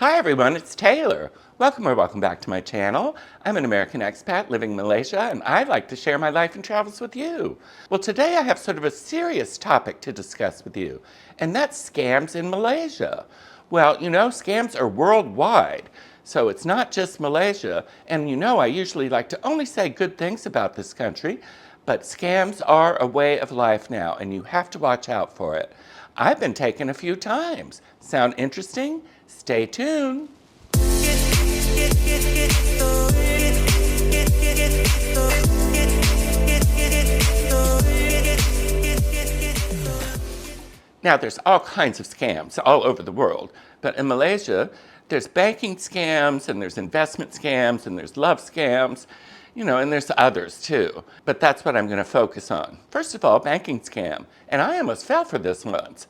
Hi everyone, it's Taylor. Welcome back to my channel. I'm an American expat living in Malaysia, and I'd like to share my life and travels with you. Well, today I have sort of a serious topic to discuss with you, and that's scams in Malaysia. Well, you know, scams are worldwide, so it's not just Malaysia, and you know I usually like to only say good things about this country, but scams are a way of life now, and you have to watch out for it. I've been taken a few times. Sound interesting? Stay tuned. Now, there's all kinds of scams all over the world, but in Malaysia, there's banking scams, and there's investment scams, and there's love scams, you know, and there's others too. But that's what I'm going to focus on. First of all, banking scam, and I almost fell for this once.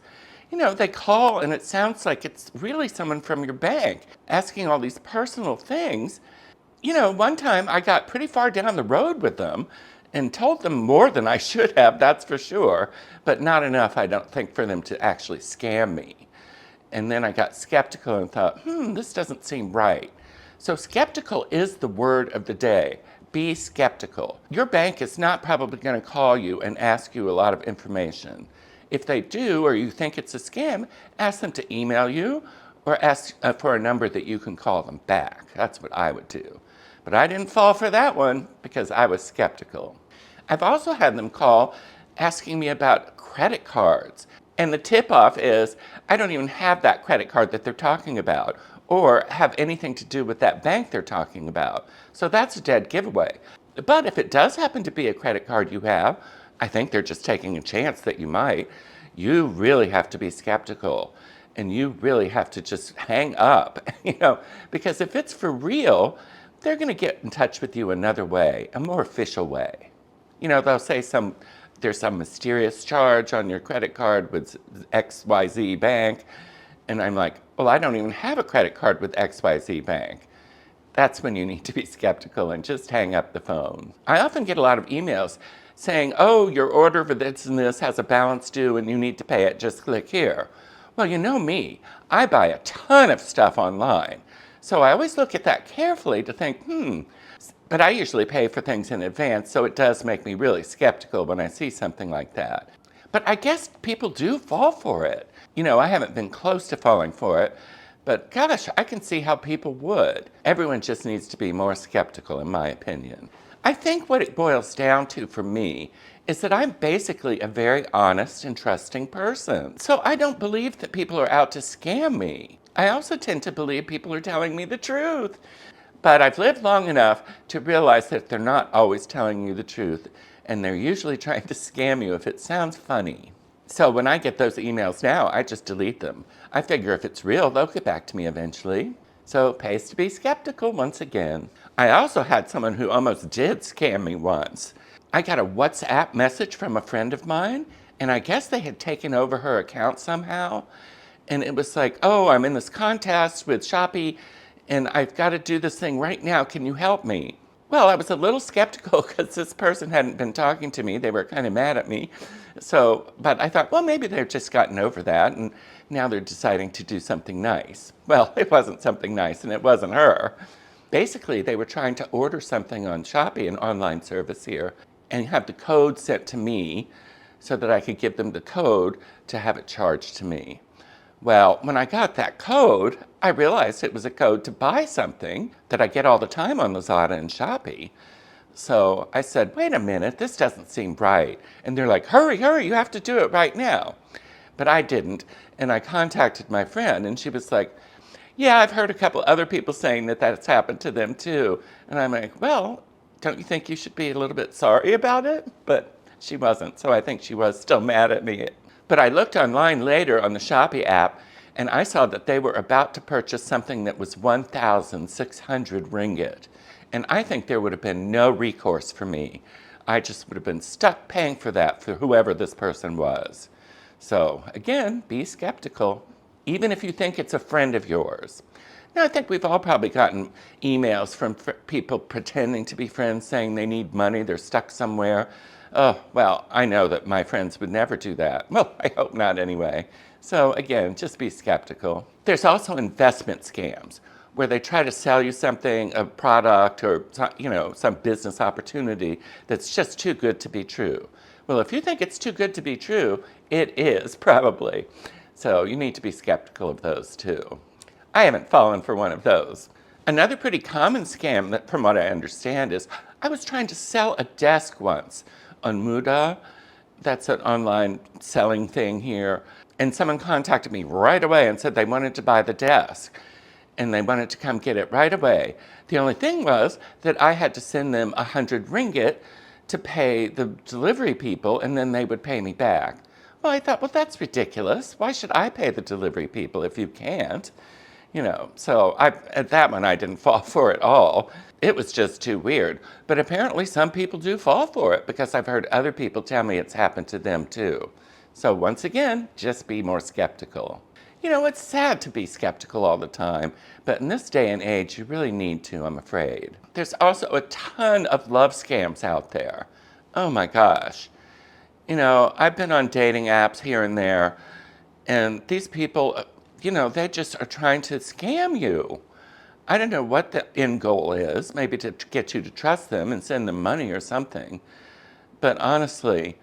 You know, they call and it sounds like it's really someone from your bank asking all these personal things. You know, one time I got pretty far down the road with them and told them more than I should have, that's for sure, but not enough, I don't think, for them to actually scam me. And then I got skeptical and thought, this doesn't seem right. So skeptical is the word of the day. Be skeptical. Your bank is not probably going to call you and ask you a lot of information. If they do, or you think it's a scam, ask them to email you or ask for a number that you can call them back. That's what I would do. But I didn't fall for that one because I was skeptical. I've also had them call asking me about credit cards. And the tip-off is, I don't even have that credit card that they're talking about or have anything to do with that bank they're talking about. So that's a dead giveaway. But if it does happen to be a credit card you have, I think they're just taking a chance that you might. You really have to be skeptical, and you really have to just hang up, you know, because if it's for real, they're going to get in touch with you another way, a more official way. You know, they'll say there's some mysterious charge on your credit card with XYZ Bank, and I'm like, well, I don't even have a credit card with XYZ Bank. That's when you need to be skeptical and just hang up the phone. I often get a lot of emails saying, oh, your order for this and this has a balance due and you need to pay it, just click here. Well, you know me, I buy a ton of stuff online. So I always look at that carefully to think, but I usually pay for things in advance, so it does make me really skeptical when I see something like that. But I guess people do fall for it. You know, I haven't been close to falling for it, but gosh, I can see how people would. Everyone just needs to be more skeptical, in my opinion. I think what it boils down to for me is that I'm basically a very honest and trusting person. So I don't believe that people are out to scam me. I also tend to believe people are telling me the truth. But I've lived long enough to realize that they're not always telling you the truth, and they're usually trying to scam you if it sounds funny. So when I get those emails now, I just delete them. I figure if it's real, they'll get back to me eventually. So it pays to be skeptical once again. I also had someone who almost did scam me once. I got a WhatsApp message from a friend of mine, and I guess they had taken over her account somehow. And it was like, oh, I'm in this contest with Shopee, and I've got to do this thing right now. Can you help me? Well, I was a little skeptical because this person hadn't been talking to me. They were kind of mad at me. But I thought, well, maybe they've just gotten over that, and now they're deciding to do something nice. Well, it wasn't something nice, and it wasn't her. Basically, they were trying to order something on Shopee, an online service here, and have the code sent to me so that I could give them the code to have it charged to me. Well, when I got that code, I realized it was a code to buy something that I get all the time on Lazada and Shopee. So I said, wait a minute, this doesn't seem right. And they're like, hurry, you have to do it right now. But I didn't, and I contacted my friend, and she was like, yeah, I've heard a couple other people saying that that's happened to them too. And I'm like, well, don't you think you should be a little bit sorry about it? But she wasn't, so I think she was still mad at me. But I looked online later on the Shopee app, and I saw that they were about to purchase something that was 1,600 ringgit. And I think there would have been no recourse for me. I just would have been stuck paying for that for whoever this person was. So again, be skeptical, even if you think it's a friend of yours. Now, I think we've all probably gotten emails from people pretending to be friends saying they need money, they're stuck somewhere. Oh, well, I know that my friends would never do that. Well, I hope not anyway. So again, just be skeptical. There's also investment scams where they try to sell you something, a product or some business opportunity that's just too good to be true. Well, if you think it's too good to be true, it is probably. So you need to be skeptical of those too. I haven't fallen for one of those. Another pretty common scam that, from what I understand, is I was trying to sell a desk once on Muda. That's an online selling thing here. And someone contacted me right away and said they wanted to buy the desk and they wanted to come get it right away. The only thing was that I had to send them 100 ringgit to pay the delivery people and then they would pay me back. Well, I thought, well, that's ridiculous. Why should I pay the delivery people if you can't? So at that one, I didn't fall for it all. It was just too weird. But apparently some people do fall for it because I've heard other people tell me it's happened to them too. So once again, just be more skeptical. It's sad to be skeptical all the time, but in this day and age, you really need to, I'm afraid. There's also a ton of love scams out there. Oh my gosh. I've been on dating apps here and there, and these people, they just are trying to scam you. I don't know what the end goal is, maybe to get you to trust them and send them money or something. But honestly,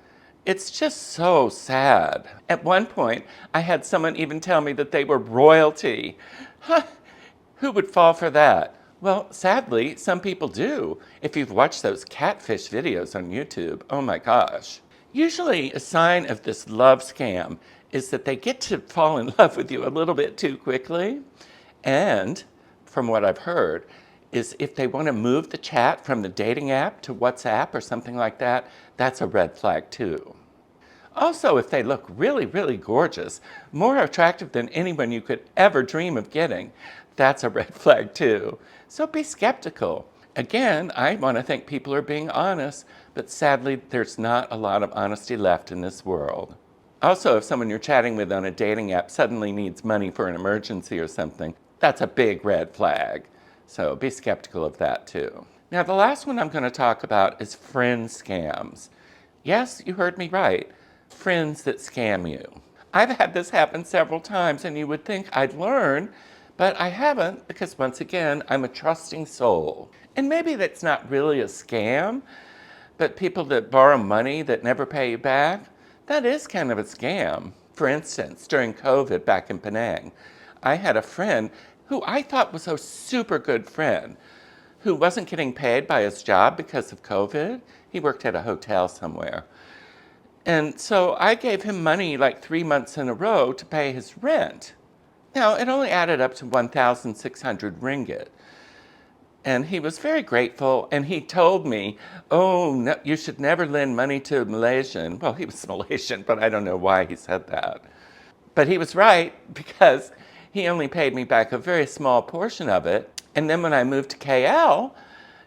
it's just so sad. At one point, I had someone even tell me that they were royalty. Huh, who would fall for that? Well, sadly, some people do. If you've watched those catfish videos on YouTube, oh my gosh. Usually, a sign of this love scam is that they get to fall in love with you a little bit too quickly. And from what I've heard, is if they want to move the chat from the dating app to WhatsApp or something like that, that's a red flag too. Also, if they look really, really gorgeous, more attractive than anyone you could ever dream of getting, that's a red flag too. So be skeptical. Again, I want to think people are being honest, but sadly, there's not a lot of honesty left in this world. Also, if someone you're chatting with on a dating app suddenly needs money for an emergency or something, that's a big red flag. So be skeptical of that too. Now, the last one I'm going to talk about is friend scams. Yes, you heard me right. Friends that scam you. I've had this happen several times, and you would think I'd learn, but I haven't because, once again, I'm a trusting soul. And maybe that's not really a scam, but people that borrow money that never pay you back, that is kind of a scam. For instance, during COVID back in Penang, I had a friend who I thought was a super good friend who wasn't getting paid by his job because of COVID. He worked at a hotel somewhere. And so I gave him money like 3 months in a row to pay his rent. Now, it only added up to 1,600 ringgit. And he was very grateful, and he told me, oh, no, you should never lend money to a Malaysian. Well, he was Malaysian, but I don't know why he said that. But he was right, because he only paid me back a very small portion of it. And then when I moved to KL,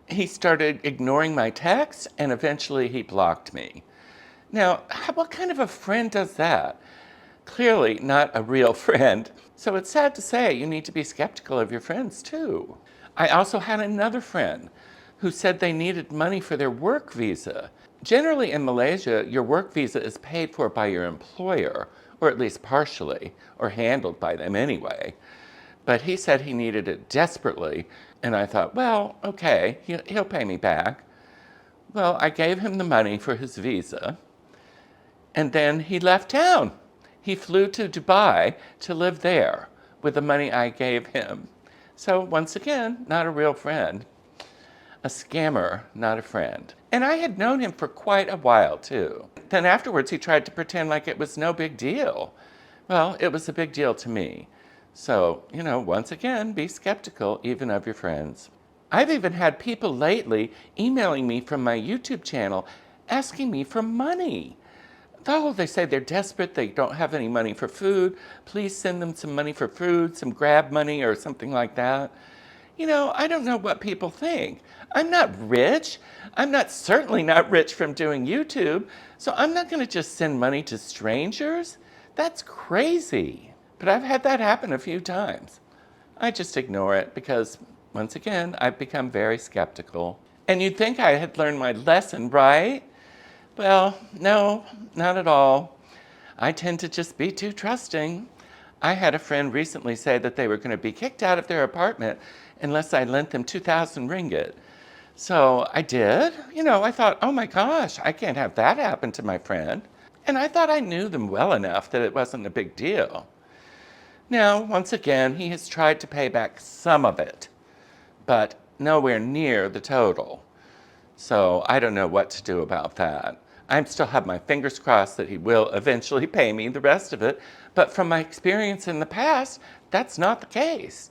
he started ignoring my texts, and eventually he blocked me. Now, what kind of a friend does that? Clearly not a real friend. So it's sad to say you need to be skeptical of your friends too. I also had another friend who said they needed money for their work visa. Generally in Malaysia, your work visa is paid for by your employer, or at least partially, or handled by them anyway. But he said he needed it desperately, and I thought, well, okay, he'll pay me back. Well, I gave him the money for his visa, and then he left town. He flew to Dubai to live there with the money I gave him. So once again, not a real friend. A scammer, not a friend. And I had known him for quite a while too. Then afterwards he tried to pretend like it was no big deal. Well, it was a big deal to me. So, once again, be skeptical even of your friends. I've even had people lately emailing me from my YouTube channel asking me for money. Oh, they say they're desperate, they don't have any money for food. Please send them some money for food, some grab money or something like that. I don't know what people think. I'm not rich. Certainly not rich from doing YouTube. So I'm not going to just send money to strangers. That's crazy. But I've had that happen a few times. I just ignore it because, once again, I've become very skeptical. And you'd think I had learned my lesson, right? Well, no, not at all. I tend to just be too trusting. I had a friend recently say that they were going to be kicked out of their apartment unless I lent them 2,000 ringgit. So I did. I thought, oh my gosh, I can't have that happen to my friend. And I thought I knew them well enough that it wasn't a big deal. Now, once again, he has tried to pay back some of it, but nowhere near the total. So I don't know what to do about that. I still have my fingers crossed that he will eventually pay me the rest of it, but from my experience in the past, that's not the case.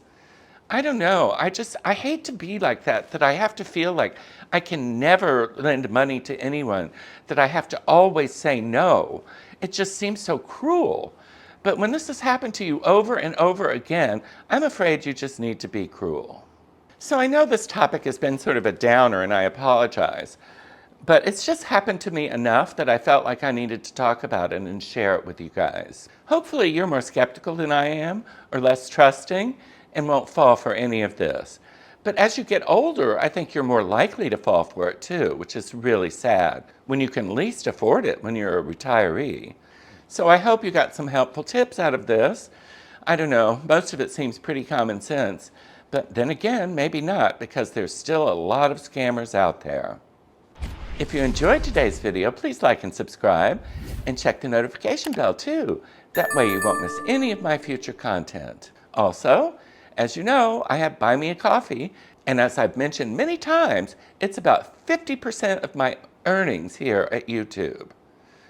I don't know. I hate to be like that I have to feel like I can never lend money to anyone, that I have to always say no. It just seems so cruel. But when this has happened to you over and over again, I'm afraid you just need to be cruel. So I know this topic has been sort of a downer, and I apologize. But it's just happened to me enough that I felt like I needed to talk about it and share it with you guys. Hopefully you're more skeptical than I am, or less trusting, and won't fall for any of this. But as you get older, I think you're more likely to fall for it too, which is really sad, when you can least afford it when you're a retiree. So I hope you got some helpful tips out of this. I don't know, most of it seems pretty common sense, but then again, maybe not, because there's still a lot of scammers out there. If you enjoyed today's video, please like and subscribe, and check the notification bell too. That way you won't miss any of my future content. Also, as you know, I have Buy Me a Coffee, and as I've mentioned many times, it's about 50% of my earnings here at YouTube.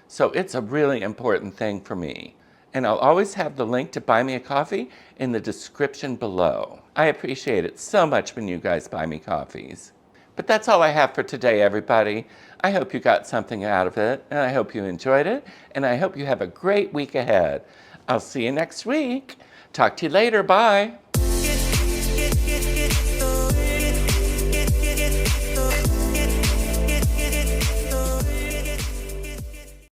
So it's a really important thing for me. And I'll always have the link to Buy Me a Coffee in the description below. I appreciate it so much when you guys buy me coffees. But that's all I have for today, everybody. I hope you got something out of it, and I hope you enjoyed it, and I hope you have a great week ahead. I'll see you next week. Talk to you later. Bye.